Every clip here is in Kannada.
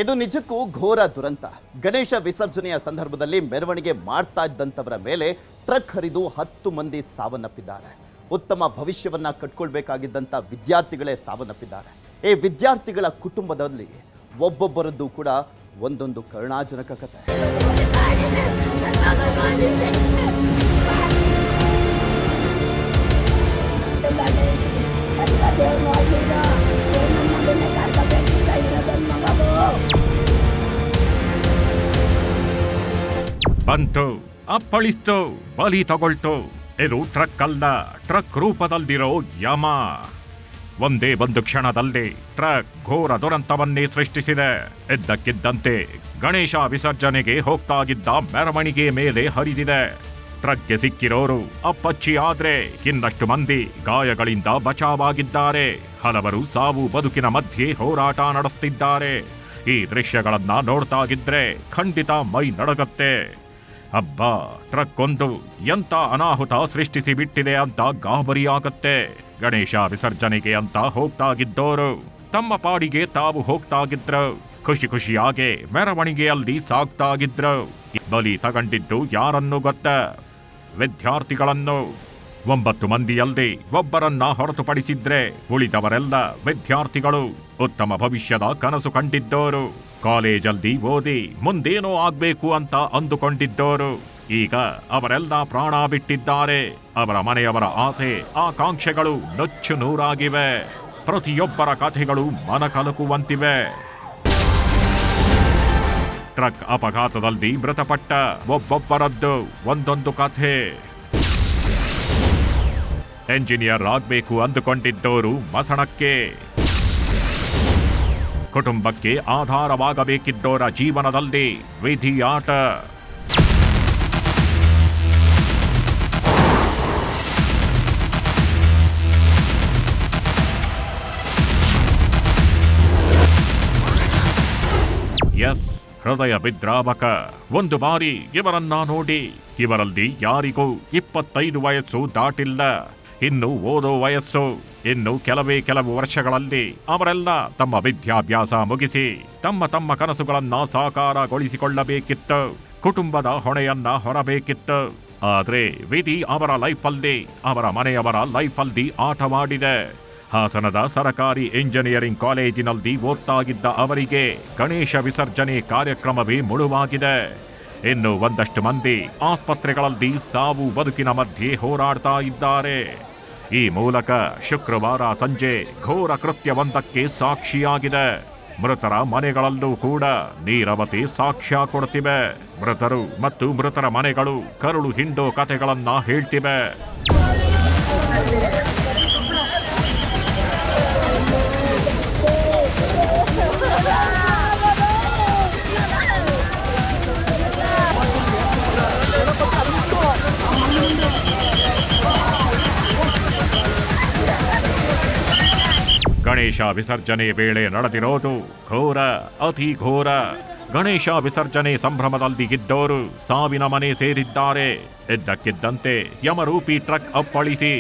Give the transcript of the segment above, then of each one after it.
ಇದು ನಿಜಕ್ಕೂ ಘೋರ ದುರಂತ. ಗಣೇಶ ವಿಸರ್ಜನೆಯ ಸಂದರ್ಭದಲ್ಲಿ ಮೆರವಣಿಗೆ ಮಾಡ್ತಾ ಇದ್ದಂತವರ ಮೇಲೆ ಟ್ರಕ್ ಹರಿದು 10 ಮಂದಿ ಸಾವನ್ನಪ್ಪಿದ್ದಾರೆ. ಉತ್ತಮ ಭವಿಷ್ಯವನ್ನ ಕಟ್ಕೊಳ್ಬೇಕಾಗಿದ್ದಂತ ವಿದ್ಯಾರ್ಥಿಗಳೇ ಸಾವನ್ನಪ್ಪಿದ್ದಾರೆ. ಈ ವಿದ್ಯಾರ್ಥಿಗಳ ಕುಟುಂಬದಲ್ಲಿ ಒಬ್ಬೊಬ್ಬರದ್ದು ಕೂಡ ಒಂದೊಂದು ಕರುಣಾಜನಕ ಕಥೆ. ಬಂತು, ಅಪ್ಪಳಿಸ್ತು, ಬಲಿ ತಗೊಳ್ತು. ಇದು ಟ್ರಕ್ ಅಲ್ಲ, ಟ್ರಕ್ ರೂಪದಲ್ಲಿರೋ ಯಮ. ಒಂದೇ ಒಂದು ಕ್ಷಣದಲ್ಲಿ ಟ್ರಕ್ ಘೋರ ದುರಂತವನ್ನೇ ಸೃಷ್ಟಿಸಿದೆ. ಇದ್ದಕ್ಕಿದ್ದಂತೆ ಗಣೇಶ ವಿಸರ್ಜನೆಗೆ ಹೋಗ್ತಾಗಿದ್ದ ಮೆರವಣಿಗೆ ಮೇಲೆ ಹರಿದಿದೆ. ಟ್ರಕ್ಗೆ ಸಿಕ್ಕಿರೋರು ಅಪ್ಪಚ್ಚಿ ಆದ್ರೆ ಇನ್ನಷ್ಟು ಮಂದಿ ಗಾಯಗಳಿಂದ ಬಚಾವಾಗಿದ್ದಾರೆ. ಹಲವರು ಸಾವು ಬದುಕಿನ ಮಧ್ಯೆ ಹೋರಾಟ ನಡೆಸುತ್ತಿದ್ದಾರೆ. ಈ ದೃಶ್ಯಗಳನ್ನ ನೋಡ್ತಾಗಿದ್ರೆ ಖಂಡಿತ ಮೈ ನಡಗತ್ತೆ. ಅಬ್ಬಾ, ಟ್ರಕ್ ಒಂದು ಎಂತ ಅನಾಹುತ ಸೃಷ್ಟಿಸಿ ಬಿಟ್ಟಿದೆ ಅಂತ ಗಾಬರಿಯಾಗತ್ತೆ. ಗಣೇಶ ವಿಸರ್ಜನೆಗೆ ಅಂತ ಹೋಗ್ತಾಗಿದ್ದೋರು ತಮ್ಮ ಪಾಡಿಗೆ ತಾವು ಹೋಗ್ತಾಗಿದ್ರು. ಖುಷಿ ಖುಷಿಯಾಗೆ ಮೆರವಣಿಗೆಯಲ್ಲಿ ಸಾಗ್ತಾಗಿದ್ರು. ಬಲಿ ತಗೊಂಡಿದ್ದು ಯಾರನ್ನು ಗೊತ್ತ? ವಿದ್ಯಾರ್ಥಿಗಳನ್ನು. 9 ಮಂದಿಯಲ್ಲದೆ ಒಬ್ಬರನ್ನ ಹೊರತುಪಡಿಸಿದ್ರೆ ಉಳಿದವರೆಲ್ಲ ವಿದ್ಯಾರ್ಥಿಗಳು. ಉತ್ತಮ ಭವಿಷ್ಯದ ಕನಸು ಕಂಡಿದ್ದೋರು. ಕಾಲೇಜಲ್ಲಿ ಓದಿ ಮುಂದೇನೋ ಆಗ್ಬೇಕು ಅಂತ ಅಂದುಕೊಂಡಿದ್ದೋರು. ಈಗ ಅವರೆಲ್ಲ ಪ್ರಾಣ ಬಿಟ್ಟಿದ್ದಾರೆ. ಅವರ ಮನೆಯವರ ಆಸೆ ಆಕಾಂಕ್ಷೆಗಳು ನುಚ್ಚು ನೂರಾಗಿವೆ. ಪ್ರತಿಯೊಬ್ಬರ ಕಥೆಗಳು ಮನಕಲಕುವಂತಿವೆ. ಟ್ರಕ್ ಅಪಘಾತದಲ್ಲಿ ಮೃತಪಟ್ಟ ಒಬ್ಬೊಬ್ಬರದ್ದು ಒಂದೊಂದು ಕಥೆ. ಎಂಜಿನಿಯರ್ ಆಗ್ಬೇಕು ಅಂದುಕೊಂಡಿದ್ದೋರು ಮಸಣಕ್ಕೆ. ಕುಟುಂಬಕ್ಕೆ ಆಧಾರವಾಗಬೇಕಿದ್ದೋರ ಜೀವನದಲ್ಲಿ ವಿಧಿಯಾಟ. ಎಸ್, ಹೃದಯ ವಿದ್ರಾವಕ. ಒಂದು ಬಾರಿ ಇವರನ್ನ ನೋಡಿ. ಇವರಲ್ಲಿ ಯಾರಿಗೂ 25 ವಯಸ್ಸು ದಾಟಿಲ್ಲ. ಇನ್ನು ಓದೋ ವಯಸ್ಸು. ಇನ್ನು ಕೆಲವು ವರ್ಷಗಳಲ್ಲಿ ಅವರೆಲ್ಲ ತಮ್ಮ ವಿದ್ಯಾಭ್ಯಾಸ ಮುಗಿಸಿ ತಮ್ಮ ಕನಸುಗಳನ್ನ ಸಾಕಾರಗೊಳಿಸಿಕೊಳ್ಳಬೇಕಿತ್ತು. ಕುಟುಂಬದ ಹೊಣೆಯನ್ನ ಹೊರಬೇಕಿತ್ತು. ಆದ್ರೆ ವಿಧಿ ಅವರ ಲೈಫಲ್ಲಿ, ಅವರ ಮನೆಯವರ ಲೈಫಲ್ಲಿ ಆಟವಾಡಿದೆ. ಹಾಸನದ ಸರಕಾರಿ ಇಂಜಿನಿಯರಿಂಗ್ ಕಾಲೇಜಿನಲ್ಲಿ ಓದ್ತಾಗಿದ್ದ ಅವರಿಗೆ ಗಣೇಶ ವಿಸರ್ಜನೆ ಕಾರ್ಯಕ್ರಮವೇ ಮುಳುವಾಗಿದೆ. ಇನ್ನು ಒಂದಷ್ಟು ಮಂದಿ ಆಸ್ಪತ್ರೆಗಳಲ್ಲಿ ಸಾವು ಬದುಕಿನ ಮಧ್ಯೆ ಹೋರಾಡ್ತಾ ಇದ್ದಾರೆ. ಈ ಮೂಲಕ ಶುಕ್ರವಾರ ಸಂಜೆ ಘೋರ ಕೃತ್ಯವೊಂದಕ್ಕೆ ಸಾಕ್ಷಿಯಾಗಿದೆ. ಮೃತರ ಮನೆಗಳಲ್ಲೂ ಕೂಡ ನೀರವತೆ ಸಾಕ್ಷ್ಯ ಕೊಡ್ತಿವೆ. ಮೃತರು ಮತ್ತು ಮೃತರ ಮನೆಗಳು ಕರುಳು ಹಿಂಡೋ ಕಥೆಗಳನ್ನ ಹೇಳ್ತಿವೆ. ಗಣೇಶ ವಿಸರ್ಜನೆ ವೇಳೆ ನಡೆದಿರೋದು ಘೋರ, ಅತಿ ಘೋರ. ಗಣೇಶ ವಿಸರ್ಜನೆ ಸಂಭ್ರಮದಲ್ಲಿ ಇದ್ದೋರು ಸಾವಿನ ಮನೆ ಸೇರಿದ್ದಾರೆ. ಇದ್ದಕ್ಕಿದ್ದಂತೆ ಯಮರೂಪಿ ಟ್ರಕ್ ಅಪ್ಪಳಿಸಿ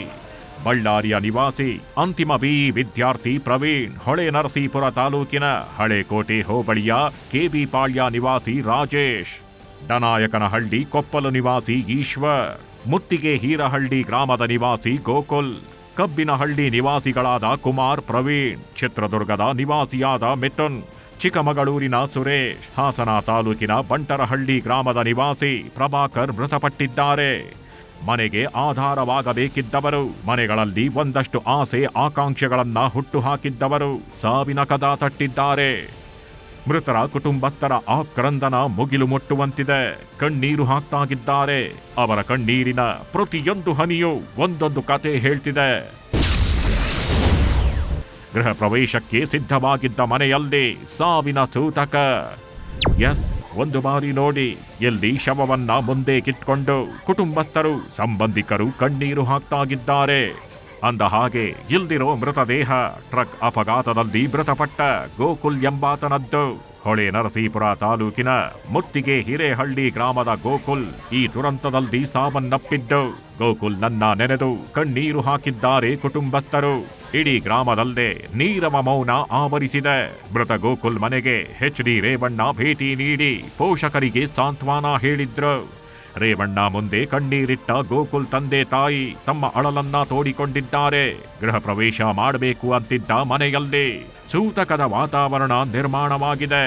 ಬಳ್ಳಾರಿಯ ನಿವಾಸಿ ಅಂತಿಮ BE ವಿದ್ಯಾರ್ಥಿ ಪ್ರವೀಣ್, ಹೊಳೆನರಸೀಪುರ ತಾಲೂಕಿನ ಹಳೇಕೋಟೆ ಹೋಬಳಿಯ KB ಪಾಳ್ಯ ನಿವಾಸಿ ರಾಜೇಶ್, ಡನಾಯಕನಹಳ್ಳಿ ಕೊಪ್ಪಲು ನಿವಾಸಿ ಈಶ್ವರ್, ಮುತ್ತಿಗೆ ಹೀರಹಳ್ಳಿ ಗ್ರಾಮದ ನಿವಾಸಿ ಗೋಕುಲ್, ಕಬ್ಬಿನಹಳ್ಳಿ ನಿವಾಸಿಗಳಾದ ಕುಮಾರ್, ಪ್ರವೀಣ್, ಚಿತ್ರದುರ್ಗದ ನಿವಾಸಿಯಾದ ಮಿಥುನ್, ಚಿಕ್ಕಮಗಳೂರಿನ ಸುರೇಶ್, ಹಾಸನ ತಾಲೂಕಿನ ಬಂಟರಹಳ್ಳಿ ಗ್ರಾಮದ ನಿವಾಸಿ ಪ್ರಭಾಕರ್ ಮೃತಪಟ್ಟಿದ್ದಾರೆ. ಮನೆಗೆ ಆಧಾರವಾಗಬೇಕಿದ್ದವರು, ಮನೆಗಳಲ್ಲಿ ಒಂದಷ್ಟು ಆಸೆ ಆಕಾಂಕ್ಷೆಗಳನ್ನ ಹುಟ್ಟುಹಾಕಿದ್ದವರು ಸಾವಿನ ಕದ ತಟ್ಟಿದ್ದಾರೆ. ಮೃತರ ಕುಟುಂಬಸ್ಥರ ಆಕ್ರಂದನ ಮುಗಿಲು ಮುಟ್ಟುವಂತಿದೆ. ಕಣ್ಣೀರು ಹಾಕ್ತಾಗಿದ್ದಾರೆ. ಅವರ ಕಣ್ಣೀರಿನ ಪ್ರತಿಯೊಂದು ಹನಿಯೂ ಒಂದೊಂದು ಕತೆ ಹೇಳ್ತಿದೆ. ಗೃಹ ಪ್ರವೇಶಕ್ಕೆ ಸಿದ್ಧವಾಗಿದ್ದ ಮನೆಯಲ್ಲಿ ಸಾವಿನ ಸೂತಕ. ಎಸ್, ಒಂದು ಬಾರಿ ನೋಡಿ. ಎಲ್ಲಿ ಶವವನ್ನ ಮುಂದೆ ಕಿತ್ಕೊಂಡು ಕುಟುಂಬಸ್ಥರು, ಸಂಬಂಧಿಕರು ಕಣ್ಣೀರು ಹಾಕ್ತಾಗಿದ್ದಾರೆ. ಅಂದ ಹಾಗೆ ಇಲ್ದಿರೋ ಮೃತದೇಹ ಟ್ರಕ್ ಅಪಘಾತದಲ್ಲಿ ಮೃತಪಟ್ಟ ಗೋಕುಲ್ ಎಂಬಾತನದ್ದು. ಹೊಳೆನರಸೀಪುರ ತಾಲೂಕಿನ ಮುತ್ತಿಗೆ ಹಿರೇಹಳ್ಳಿ ಗ್ರಾಮದ ಗೋಕುಲ್ ಈ ದುರಂತದಲ್ಲಿ ಸಾವನ್ನಪ್ಪಿದ್ದು. ಗೋಕುಲ್ ನನ್ನ ನೆನೆದು ಕಣ್ಣೀರು ಹಾಕಿದ್ದಾರೆ ಕುಟುಂಬಸ್ಥರು. ಇಡೀ ಗ್ರಾಮದಲ್ಲೇ ನೀರವ ಮೌನ ಆವರಿಸಿದೆ. ಮೃತ ಗೋಕುಲ್ ಮನೆಗೆ HD ರೇವಣ್ಣ ಭೇಟಿ ನೀಡಿ ಪೋಷಕರಿಗೆ ಸಾಂತ್ವನ ಹೇಳಿದ್ರು. ರೇವಣ್ಣ ಮುಂದೆ ಕಣ್ಣೀರಿಟ್ಟ ಗೋಕುಲ್ ತಂದೆ ತಾಯಿ ತಮ್ಮ ಅಳಲನ್ನ ತೋಡಿಕೊಂಡಿದ್ದಾರೆ. ಗೃಹ ಪ್ರವೇಶ ಮಾಡಬೇಕು ಅಂತಿದ್ದ ಮನೆಯಲ್ಲಿ ಸೂತಕದ ವಾತಾವರಣ ನಿರ್ಮಾಣವಾಗಿದೆ.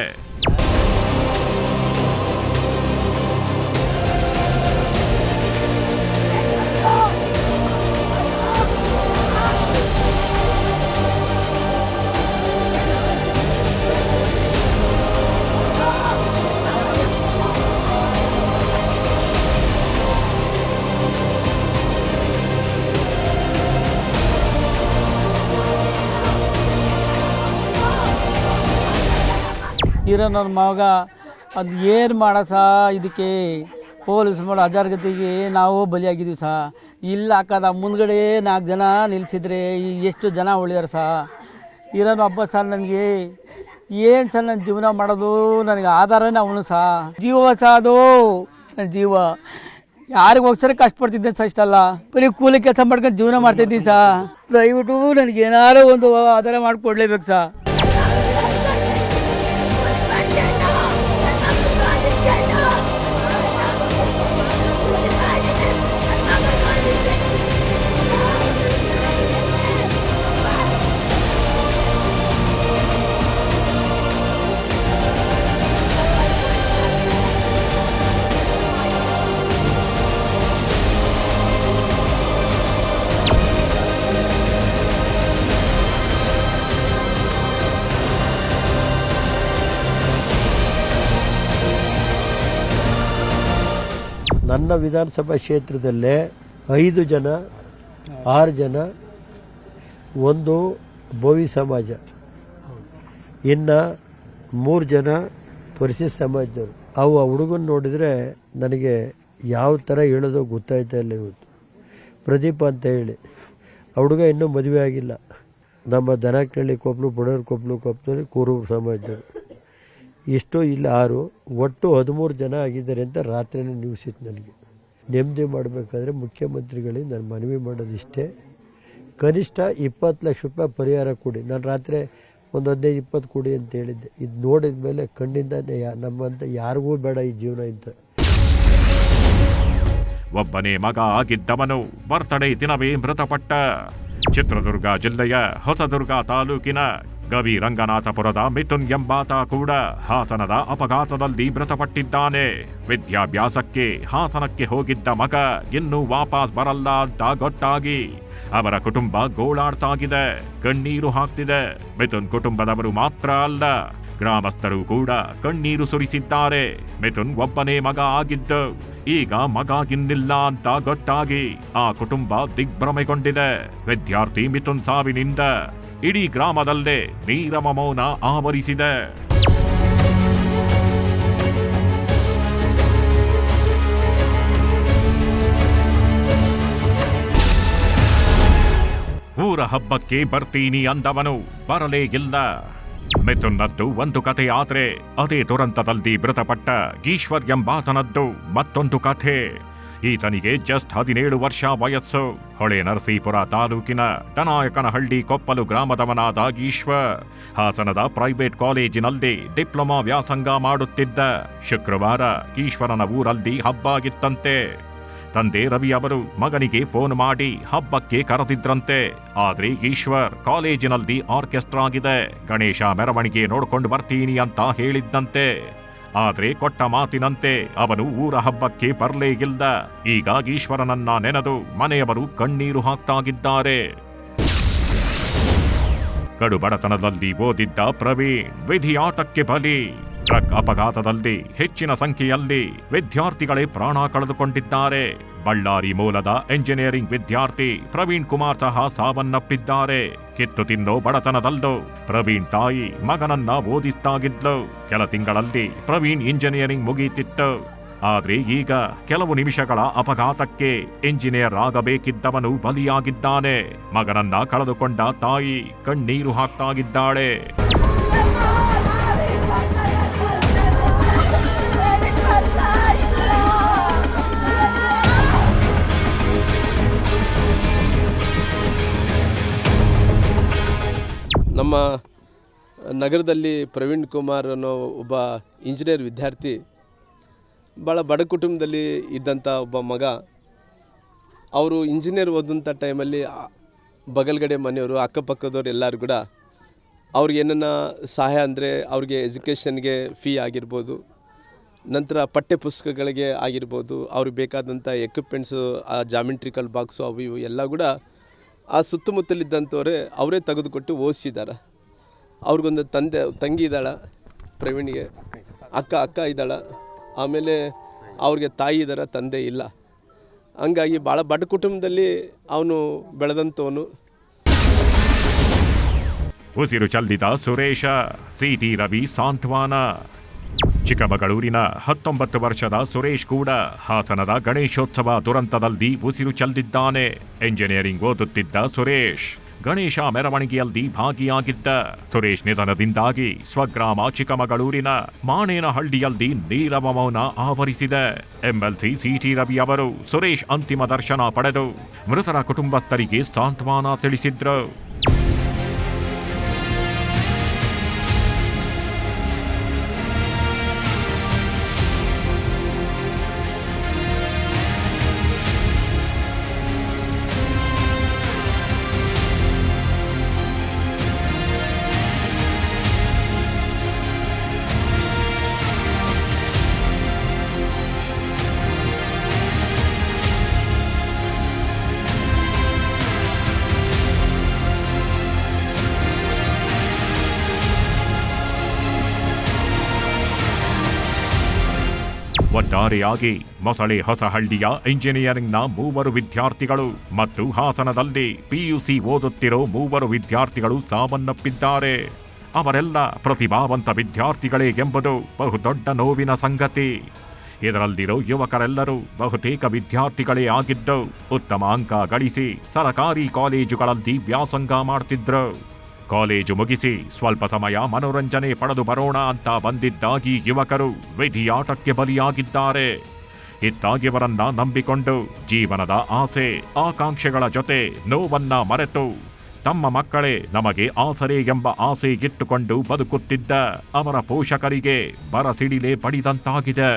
ಇರೋ ನನ್ನ ಮಗ ಅದು ಏನು ಮಾಡಸ, ಇದಕ್ಕೆ ಪೊಲೀಸ್ ಮಾಡೋ ಅಜಾಗತಿಗೆ ನಾವು ಬಲಿಯಾಗಿದ್ದೀವಿ ಸಹ. ಇಲ್ಲ ಹಾಕದ ಮುಂದ್ಗಡೆ 4 ಜನ ನಿಲ್ಲಿಸಿದ್ರೆ ಎಷ್ಟು ಜನ ಉಳಿದಾರೆ ಸಹ. ಇರೋನು ಹಬ್ಬ ಸರ್, ನನಗೆ ಏನು ಸಹ ನನ್ನ ಜೀವನ ಮಾಡೋದು ನನಗೆ ಆಧಾರನೇ ಅವನು ಸಹ. ಜೀವ ಸಹ ಅದು ನನ್ನ ಜೀವ. ಯಾರಿಗೋಸ್ಕರ ಕಷ್ಟಪಡ್ತಿದ್ದೆ ಸಹ, ಇಷ್ಟಲ್ಲ ಬರೀ ಕೂಲಿ ಕೆಲಸ ಮಾಡ್ಕೊಂಡು ಜೀವನ ಮಾಡ್ತಾಯಿದ್ದೀನಿ ಸಹ. ದಯವಿಟ್ಟು ನನಗೆ ಏನಾರು ಒಂದು ಆಧಾರ ಮಾಡಿಕೊಡ್ಲೇಬೇಕು ಸಹ. ನನ್ನ ವಿಧಾನಸಭಾ ಕ್ಷೇತ್ರದಲ್ಲೇ 5 ಜನ 6 ಜನ ಒಂದು ಬೋವಿ ಸಮಾಜ, ಇನ್ನು 3 ಜನ ಪರಿಶಿಷ್ಟ ಸಮಾಜದವರು. ಅವು ಆ ಹುಡುಗನ ನೋಡಿದರೆ ನನಗೆ ಯಾವ ಥರ ಹೇಳೋದು ಗೊತ್ತಾಯ್ತಾ ಇಲ್ಲ. ಇವತ್ತು ಪ್ರದೀಪ ಅಂತ ಹೇಳಿ ಆ ಹುಡುಗ ಇನ್ನೂ ಮದುವೆ ಆಗಿಲ್ಲ. ನಮ್ಮ ದನಕಳ್ಳಿ ಕೊಪ್ಪಲು, ಬುಡೂರು ಕೊಪ್ಪಲು ಕೂರೂರು ಸಮಾಜದವರು. ಇಷ್ಟು ಇಲ್ಲ 6, ಒಟ್ಟು 13 ಜನ ಆಗಿದ್ದಾರೆ ಅಂತ ರಾತ್ರಿನೇ ನ್ಯೂಸ್ ಇತ್ತು. ನನಗೆ ನೆಮ್ಮದಿ ಮಾಡಬೇಕಾದ್ರೆ ಮುಖ್ಯಮಂತ್ರಿಗಳಿಗೆ ನಾನು ಮನವಿ ಮಾಡೋದಿಷ್ಟೇ, ಕನಿಷ್ಠ 20 ಲಕ್ಷ ರೂಪಾಯಿ ಪರಿಹಾರ ಕೊಡಿ. ನಾನು ರಾತ್ರಿ ಒಂದು 15-20 ಕೊಡಿ ಅಂತ ಹೇಳಿದ್ದೆ. ಇದು ನೋಡಿದ ಮೇಲೆ ಕಣ್ಣಿಂದ ನಮ್ಮಂತ ಯಾರಿಗೂ ಬೇಡ ಈ ಜೀವನ ಅಂತ. ಒಬ್ಬನೇ ಮಗ ಆಗಿದ್ದವನು ಬರ್ತಡೇ ದಿನವೇ ಮೃತಪಟ್ಟ. ಚಿತ್ರದುರ್ಗ ಜಿಲ್ಲೆಯ ಹೊಸದುರ್ಗ ತಾಲೂಕಿನ ಗವಿ ರಂಗನಾಥಪುರದ ಮಿಥುನ್ ಎಂಬಾತ ಕೂಡ ಹಾಸನದ ಅಪಘಾತದಲ್ಲಿ ಮೃತಪಟ್ಟಿದ್ದಾನೆ. ವಿದ್ಯಾಭ್ಯಾಸಕ್ಕೆ ಹಾಸನಕ್ಕೆ ಹೋಗಿದ್ದ ಮಗ ಇನ್ನೂ ವಾಪಸ್ ಬರಲ್ಲ ಅಂತ ಗೊತ್ತಾಗಿ ಅವರ ಕುಟುಂಬ ಗೋಳಾಡ್ತಾಗಿದೆ, ಕಣ್ಣೀರು ಹಾಕ್ತಿದೆ. ಮಿಥುನ್ ಕುಟುಂಬದವರು ಮಾತ್ರ ಅಲ್ಲ, ಗ್ರಾಮಸ್ಥರು ಕೂಡ ಕಣ್ಣೀರು ಸುರಿಸಿದ್ದಾರೆ. ಮಿಥುನ್ ಒಬ್ಬನೇ ಮಗ ಆಗಿದ್ದು ಈಗ ಮಗ ಇನ್ನಿಲ್ಲ ಅಂತ ಗೊತ್ತಾಗಿ ಆ ಕುಟುಂಬ ದಿಗ್ಭ್ರಮೆಗೊಂಡಿದೆ. ವಿದ್ಯಾರ್ಥಿ ಮಿಥುನ್ ಸಾವಿನಿಂದ ಇಡೀ ಗ್ರಾಮದಲ್ಲೇ ನೀರವ ಮೌನ ಆವರಿಸಿದೆ. ಊರ ಹಬ್ಬಕ್ಕೆ ಬರ್ತೀನಿ ಅಂದವನು ಬರಲೇ ಇಲ್ಲ. ಮಿಥುನ್ನದ್ದು ಒಂದು ಕಥೆ ಆದ್ರೆ ಅದೇ ದುರಂತದಲ್ಲಿ ಮೃತಪಟ್ಟ ಈಶ್ವರ್ ಎಂಬಾತನದ್ದು ಮತ್ತೊಂದು ಕಥೆ. ಈತನಿಗೆ ಜಸ್ಟ್ 17 ವರ್ಷ ವಯಸ್ಸು. ಹೊಳೆ ನರಸೀಪುರ ತಾಲೂಕಿನ ಟನಾಯಕನಹಳ್ಳಿ ಕೊಪ್ಪಲು ಗ್ರಾಮದವನಾದ ಈಶ್ವರ್ ಹಾಸನದ ಪ್ರೈವೇಟ್ ಕಾಲೇಜಿನಲ್ಲಿ ಡಿಪ್ಲೊಮಾ ವ್ಯಾಸಂಗ ಮಾಡುತ್ತಿದ್ದ. ಶುಕ್ರವಾರ ಈಶ್ವರನ ಊರಲ್ಲಿ ಹಬ್ಬ ಆಗಿತ್ತಂತೆ. ತಂದೆ ರವಿ ಅವರು ಮಗನಿಗೆ ಫೋನ್ ಮಾಡಿ ಹಬ್ಬಕ್ಕೆ ಕರೆದಿದ್ರಂತೆ. ಆದ್ರೆ ಈಶ್ವರ್ ಕಾಲೇಜಿನಲ್ಲಿ ಆರ್ಕೆಸ್ಟ್ರಾ ಆಗಿದೆ, ಗಣೇಶ ಮೆರವಣಿಗೆ ನೋಡ್ಕೊಂಡು ಬರ್ತೀನಿ ಅಂತ ಹೇಳಿದ್ದಂತೆ. ಆದ್ರೆ ಕೊಟ್ಟ ಮಾತಿನಂತೆ ಅವನು ಊರ ಹಬ್ಬಕ್ಕೆ ಬರಲೇ ಇಲ್ಲ. ಈಗ ಈಶ್ವರನನ್ನ ನೆನೆದು ಮನೆಯವರು ಕಣ್ಣೀರು ಹಾಕ್ತಾಗಿದ್ದಾರೆ. ಕಡು ಬಡತನದಲ್ಲಿ ಓದಿದ್ದ ಪ್ರವೀಣ್ ವಿಧಿಯಾಟಕ್ಕೆ ಬಲಿ. ಟ್ರಕ್ ಅಪಘಾತದಲ್ಲಿ ಹೆಚ್ಚಿನ ಸಂಖ್ಯೆಯಲ್ಲಿ ವಿದ್ಯಾರ್ಥಿಗಳೇ ಪ್ರಾಣ ಕಳೆದುಕೊಂಡಿದ್ದಾರೆ. ಬಳ್ಳಾರಿ ಮೂಲದ ಎಂಜಿನಿಯರಿಂಗ್ ವಿದ್ಯಾರ್ಥಿ ಪ್ರವೀಣ್ ಕುಮಾರ್ ಸಹ ಸಾವನ್ನಪ್ಪಿದ್ದಾರೆ. ಕಿತ್ತು ತಿನ್ನೋ ಬಡತನದಲ್ಲೂ ಪ್ರವೀಣ್ ತಾಯಿ ಮಗನನ್ನ ಓದಿಸ್ತಾಗಿದ್ಲು. ಕೆಲ ತಿಂಗಳಲ್ಲಿ ಪ್ರವೀಣ್ ಇಂಜಿನಿಯರಿಂಗ್ ಮುಗಿಯಿತಿತ್ತು. ಆದ್ರೆ ಈಗ ಕೆಲವು ನಿಮಿಷಗಳ ಅಪಘಾತಕ್ಕೆ ಇಂಜಿನಿಯರ್ ಆಗಬೇಕಿದ್ದವನು ಬಲಿಯಾಗಿದ್ದಾನೆ. ಮಗನನ್ನ ಕಳೆದುಕೊಂಡ ತಾಯಿ ಕಣ್ಣೀರು ಹಾಕ್ತಾಗಿದ್ದಾಳೆ. ನಗರದಲ್ಲಿ ಪ್ರವೀಣ್ ಕುಮಾರ್ ಅನ್ನೋ ಒಬ್ಬ ಇಂಜಿನಿಯರ್ ವಿದ್ಯಾರ್ಥಿ, ಭಾಳ ಬಡ ಕುಟುಂಬದಲ್ಲಿ ಇದ್ದಂಥ ಒಬ್ಬ ಮಗ. ಅವರು ಇಂಜಿನಿಯರ್ ಓದಂಥ ಟೈಮಲ್ಲಿ ಬಗಲ್ಗಡೆ ಮನೆಯವರು, ಅಕ್ಕಪಕ್ಕದವ್ರು ಎಲ್ಲರೂ ಕೂಡ ಅವ್ರಿಗೆ ಏನನ್ನ ಸಹಾಯ ಅಂದರೆ ಅವ್ರಿಗೆ ಎಜುಕೇಷನ್ಗೆ ಫೀ ಆಗಿರ್ಬೋದು, ನಂತರ ಪಠ್ಯ ಪುಸ್ತಕಗಳಿಗೆ ಆಗಿರ್ಬೋದು, ಅವ್ರಿಗೆ ಬೇಕಾದಂಥ ಎಕ್ವಿಪ್ಮೆಂಟ್ಸು, ಆ ಜಾಮಿಟ್ರಿಕಲ್ ಬಾಕ್ಸು ಅವು ಇವು ಎಲ್ಲ ಕೂಡ ಆ ಸುತ್ತಮುತ್ತಲಿದ್ದಂಥವರೇ ಅವರೇ ತೆಗೆದುಕೊಟ್ಟು ಓದಿಸಿದ್ದಾರೆ. ಅವ್ರಿಗೊಂದು ತಂಗಿ ಇದ್ದಾಳೆ, ಪ್ರವೀಣ್ಗೆ ಅಕ್ಕ ಇದ್ದಾಳೆ. ಆಮೇಲೆ ಅವ್ರಿಗೆ ತಾಯಿ ಇದ್ದಾರೆ, ತಂದೆ ಇಲ್ಲ. ಹಂಗಾಗಿ ಭಾಳ ಬಡ ಕುಟುಂಬದಲ್ಲಿ ಅವನು ಬೆಳೆದಂಥವನು. ಉಸಿರು ಚೆಲ್ಲಿದ ಸುರೇಶ, ಸಿಟಿ ರವಿ ಸಾಂತ್ವನ. ಚಿಕ್ಕಮಗಳೂರಿನ 19 ವರ್ಷದ ಸುರೇಶ್ ಕೂಡ ಹಾಸನದ ಗಣೇಶೋತ್ಸವ ದುರಂತದಲ್ಲಿ ಉಸಿರು ಚೆಲ್ಲಿದ್ದಾನೆ. ಎಂಜಿನಿಯರಿಂಗ್ ಓದುತ್ತಿದ್ದ ಸುರೇಶ್ ಗಣೇಶ ಮೆರವಣಿಗೆಯಲ್ಲಿ ಭಾಗಿಯಾಗಿದ್ದ. ಸುರೇಶ್ ನಿಧನದಿಂದಾಗಿ ಸ್ವಗ್ರಾಮ ಚಿಕ್ಕಮಗಳೂರಿನ ಮಾಣೇನಹಳ್ಳಿಯಲ್ಲಿ ನೀರವ ಮೌನ ಆವರಿಸಿದೆ. ಎಂಎಲ್ಸಿ ಸಿಟಿ ರವಿ ಅವರು ಸುರೇಶ್ ಅಂತಿಮ ದರ್ಶನ ಪಡೆದು ಮೃತರ ಕುಟುಂಬಸ್ಥರಿಗೆ ಸಾಂತ್ವನ ತಿಳಿಸಿದ್ರು. ಒಟ್ಟಾರೆಯಾಗಿ ಮೊಸಳೆ ಹೊಸಹಳ್ಳಿಯ ಇಂಜಿನಿಯರಿಂಗ್ನ 3 ವಿದ್ಯಾರ್ಥಿಗಳು ಮತ್ತು ಹಾಸನದಲ್ಲಿ ಪಿಯುಸಿ ಓದುತ್ತಿರೋ 3 ವಿದ್ಯಾರ್ಥಿಗಳು ಸಾವನ್ನಪ್ಪಿದ್ದಾರೆ. ಅವರೆಲ್ಲ ಪ್ರತಿಭಾವಂತ ವಿದ್ಯಾರ್ಥಿಗಳೇ ಎಂಬುದು ಬಹುದೊಡ್ಡ ನೋವಿನ ಸಂಗತಿ. ಇದರಲ್ಲಿರೋ ಯುವಕರೆಲ್ಲರೂ ಬಹುತೇಕ ವಿದ್ಯಾರ್ಥಿಗಳೇ ಆಗಿದ್ದು ಉತ್ತಮ ಅಂಕ ಗಳಿಸಿ ಸರಕಾರಿ ಕಾಲೇಜುಗಳಲ್ಲಿ ವ್ಯಾಸಂಗ ಮಾಡ್ತಿದ್ರು. ಕಾಲೇಜು ಮುಗಿಸಿ ಸ್ವಲ್ಪ ಸಮಯ ಮನೋರಂಜನೆ ಪಡೆದು ಬರೋಣ ಅಂತ ಬಂದಿದ್ದ ಈ ಯುವಕರು ವಿಧಿಯಾಟಕ್ಕೆ ಬಲಿಯಾಗಿದ್ದಾರೆ. ಇತ್ತಾಗಿವರನ್ನ ನಂಬಿಕೊಂಡು ಜೀವನದ ಆಸೆ ಆಕಾಂಕ್ಷೆಗಳ ಜೊತೆ ನೋವನ್ನ ಮರೆತು ತಮ್ಮ ಮಕ್ಕಳೇ ನಮಗೆ ಆಸರೆ ಎಂಬ ಆಸೆ ಇಟ್ಟುಕೊಂಡು ಬದುಕುತ್ತಿದ್ದ ಅವರ ಪೋಷಕರಿಗೆ ಬರಸಿಡಿಲೆ ಬಡಿದಂತಾಗಿದೆ.